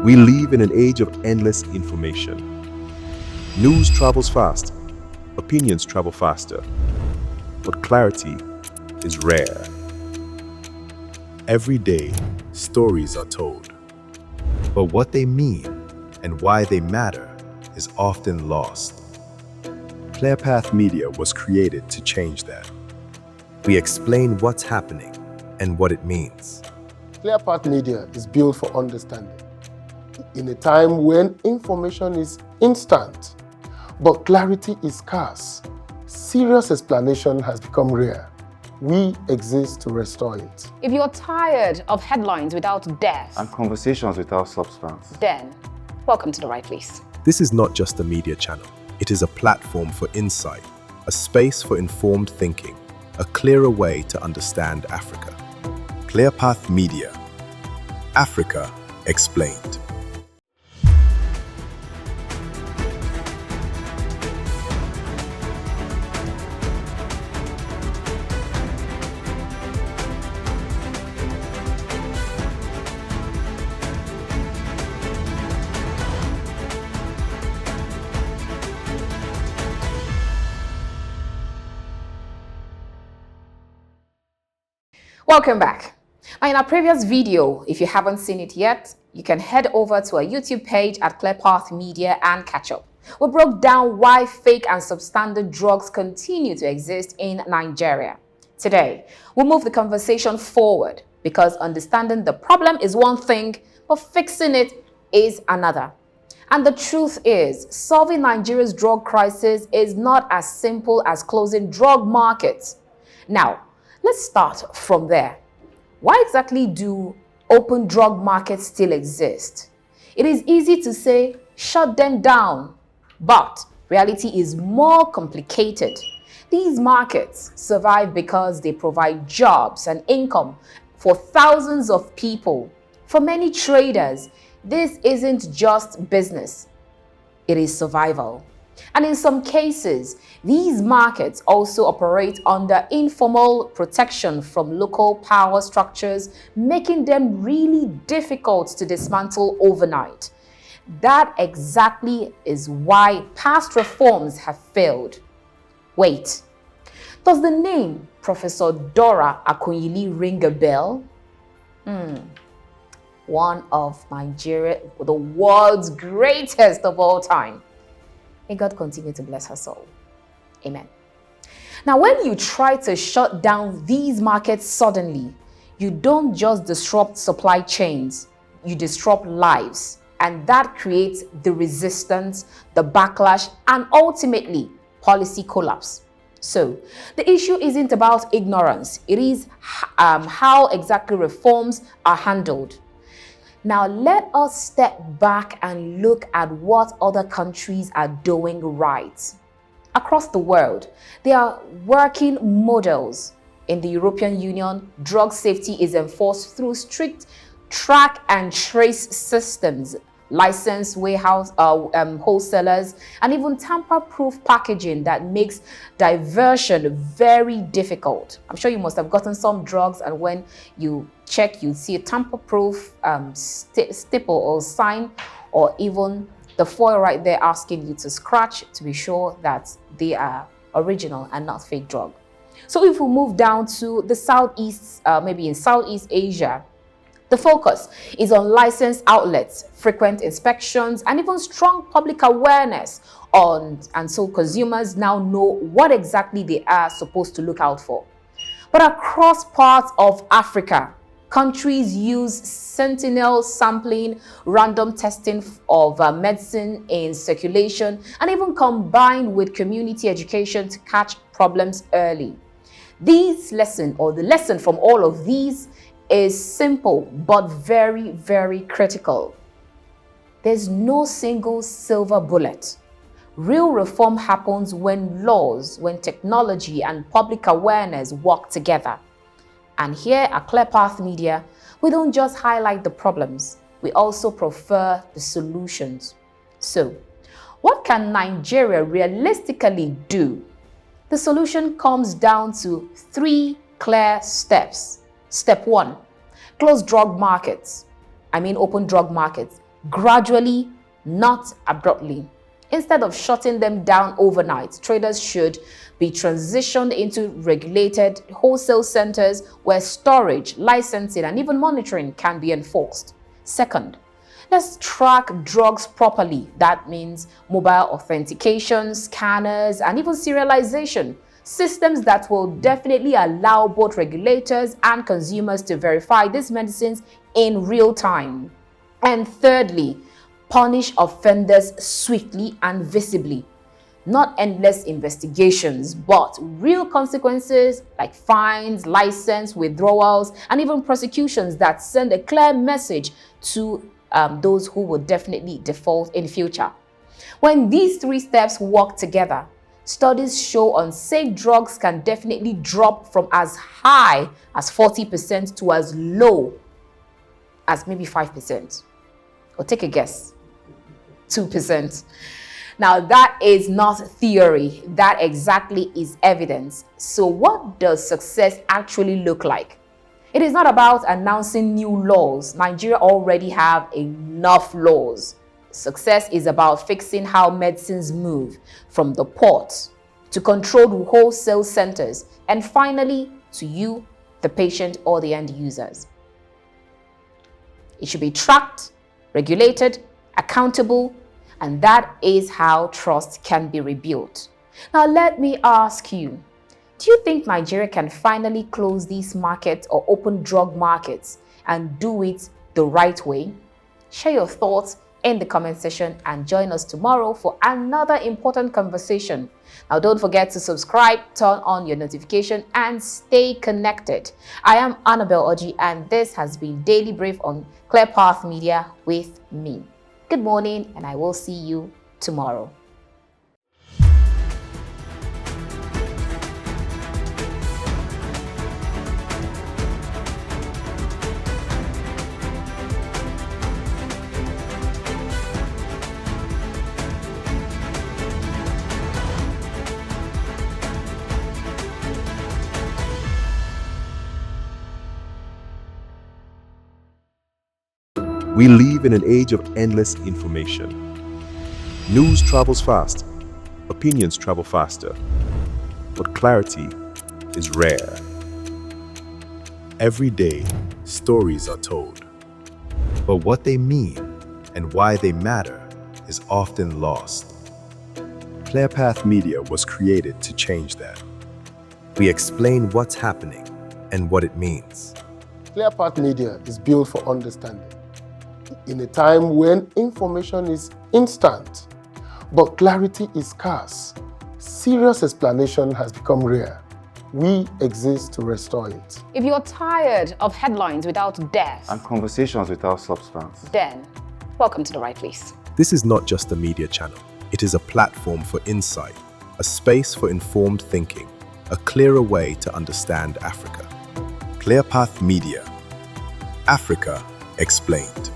We live in an age of endless information. News travels fast, opinions travel faster, but clarity is rare. Every day, stories are told, but what they mean and why they matter is often lost. ClearPath Media was created to change that. We explain what's happening and what it means. ClearPath Media is built for understanding. In a time when information is instant, but clarity is scarce, serious explanation has become rare. We exist to restore it. If you're tired of headlines without depth and conversations without substance, then welcome to the right place. This is not just a media channel. It is a platform for insight, a space for informed thinking, a clearer way to understand Africa. ClearPath Media. Africa Explained. Welcome back. Now, in our previous video, if you haven't seen it yet, you can head over to our YouTube page at ClearPath Media and catch up. We broke down why fake and substandard drugs continue to exist in Nigeria. Today, we'll move the conversation forward because understanding the problem is one thing, but fixing it is another. And the truth is, solving Nigeria's drug crisis is not as simple as closing drug markets. Now, let's start from there. Why exactly do open drug markets still exist? It is easy to say, shut them down, but reality is more complicated. These markets survive because they provide jobs and income for thousands of people. For many traders, this isn't just business, it is survival. And in some cases, these markets also operate under informal protection from local power structures, making them really difficult to dismantle overnight. That exactly is why past reforms have failed. Wait, does the name Professor Dora Akunyili ring a bell? One of Nigeria, the world's greatest of all time. May God continue to bless her soul. Amen. Now, when you try to shut down these markets suddenly, you don't just disrupt supply chains, you disrupt lives. And that creates the resistance, the backlash, and ultimately policy collapse. So, the issue isn't about ignorance. It is how exactly reforms are handled. Now, let us step back and look at what other countries are doing right. Across the world, there are working models. In the European Union, drug safety is enforced through strict track and trace systems, licensed warehouse wholesalers, and even tamper-proof packaging that makes diversion very difficult. I'm sure you must have gotten some drugs, and when you check, you see a tamper-proof stipple or sign, or even the foil right there asking you to scratch to be sure that they are original and not fake drug. So if we move down to the Southeast, maybe in Southeast Asia, the focus is on licensed outlets, frequent inspections, and even strong public awareness and so consumers now know what exactly they are supposed to look out for. But across parts of Africa, countries use sentinel sampling, random testing of medicine in circulation, and even combined with community education to catch problems early. The lesson from all of these is simple but very, very critical. There's no single silver bullet. Real reform happens when laws, when technology and public awareness work together. And here at ClearPath Media, we don't just highlight the problems, we also prefer the solutions. So, what can Nigeria realistically do? The solution comes down to 3 clear steps. Step 1, close drug markets. Open drug markets. gradually, not abruptly. Instead of shutting them down overnight, traders should be transitioned into regulated wholesale centers where storage, licensing, and even monitoring can be enforced. Second, let's track drugs properly. That means mobile authentication, scanners, and even serialization. Systems that will definitely allow both regulators and consumers to verify these medicines in real time. And thirdly, punish offenders swiftly and visibly. Not endless investigations, but real consequences like fines, license withdrawals, and even prosecutions that send a clear message to those who will definitely default in future. When these three steps work together, studies show unsafe drugs can definitely drop from as high as 40% to as low as maybe 5%. Or take a guess, 2%. Now that is not theory, that exactly is evidence. So what does success actually look like? It is not about announcing new laws. Nigeria already have enough laws. Success is about fixing how medicines move from the port to controlled wholesale centers and finally to you, the patient or the end users. It should be tracked, regulated, accountable, and that is how trust can be rebuilt. Now let me ask you, do you think Nigeria can finally close these markets or open drug markets and do it the right way? Share your thoughts in the comment section and join us tomorrow for another important conversation. Now don't forget to subscribe, turn on your notification and stay connected. I am Annabel Oji and this has been Daily Brief on Clear Path Media with me. Good morning and I will see you tomorrow. We live in an age of endless information. News travels fast, opinions travel faster, but clarity is rare. Every day, stories are told, but what they mean and why they matter is often lost. ClearPath Media was created to change that. We explain what's happening and what it means. ClearPath Media is built for understanding. In a time when information is instant, but clarity is scarce, serious explanation has become rare. We exist to restore it. If you're tired of headlines without depth, And conversations without substance. then welcome to the right place. This is not just a media channel. It is a platform for insight, a space for informed thinking, a clearer way to understand Africa. ClearPath Media. Africa Explained.